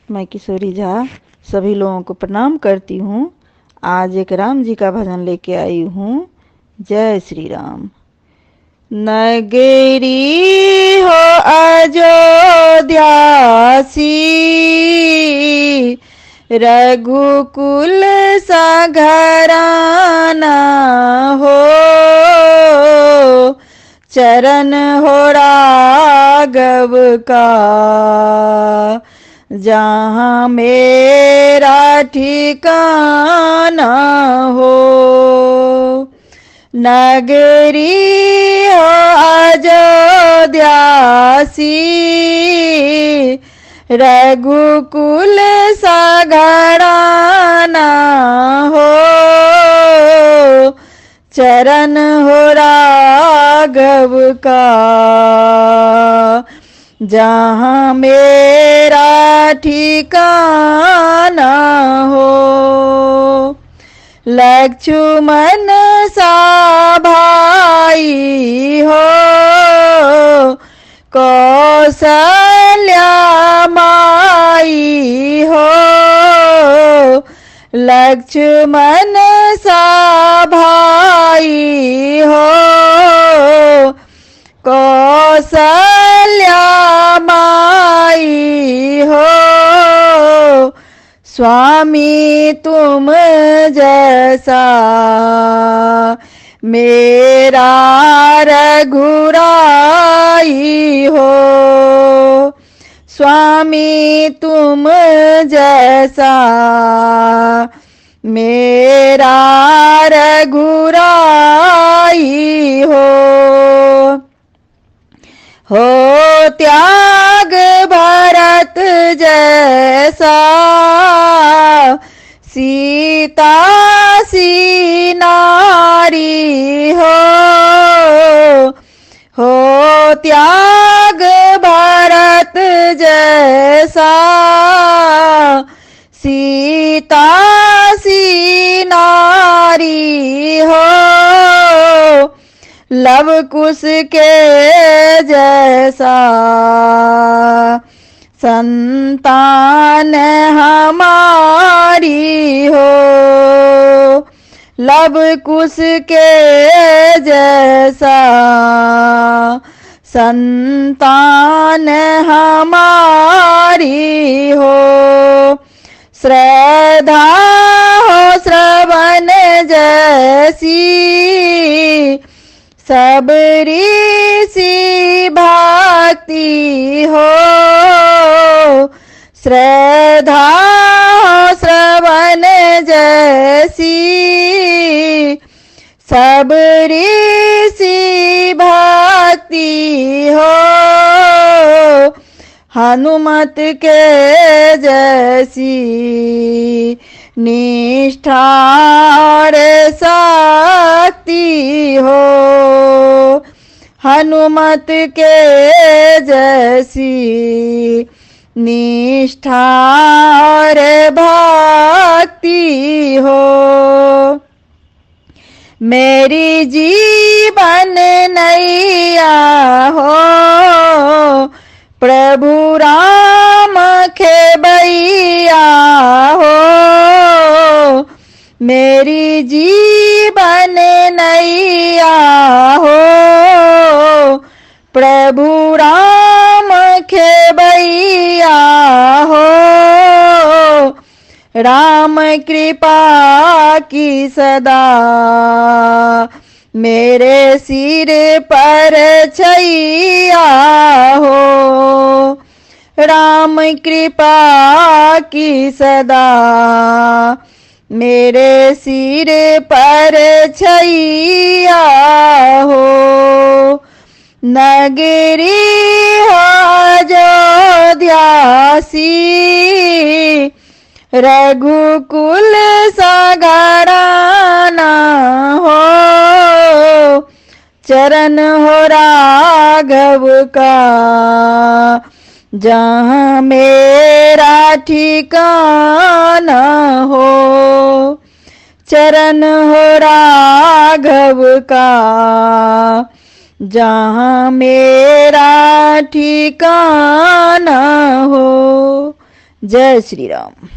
मैं किशोरी झा सभी लोगों को प्रणाम करती हूँ। आज एक राम जी का भजन लेके आई हूँ। जय श्री राम। नगरी हो अयोध्यासी, रघुकुल सा घराना हो। चरण हो राघव का, जहाँ मेरा ठिकाना हो। नगरी हो अयोध्यासी, रघुकुल सा घराना हो। चरण हो राघव का, जहाँ मेरा ठिकाना हो। लक्ष्मण सा भाई हो, कौशल्या माई हो। लक्ष्मण सा भाई हो, कौशल्या माई हो। स्वामी तुम जैसा मेरा रघुराई हो। स्वामी तुम जैसा मेरा रघुराई हो त्याग भरत जैसा, सीता सी नारी हो त्याग भरत जैसा, सीता सी नारी हो। लव कुश के जैसा संतान हमारी हो। लव कुश के जैसा संतान हमारी हो। श्रद्धा हो श्रवण जैसी, सबरी सी भक्ति हो। श्रद्धा हो श्रवण जैसी, सबरी सी भक्ति हो। हनुमत के जैसी निष्ठा और शक्ति हो। हनुमत के जैसी निष्ठा और भक्ति हो। मेरी जीवन नैया हो, प्रभु राम खेबैया हो। मेरी जीवन नैया हो, प्रभु राम खेबैया हो। राम कृपा की सदा मेरे सिर पर छैया हो। राम कृपा की सदा मेरे सिर पर छैया हो। नगरी हो अयोध्यासी, रघुकुल सा घराना हो। चरण हो राघव का, जहाँ मेरा ठिकाना हो। चरण हो राघव का, जहाँ मेरा ठिकाना हो। जय श्री राम।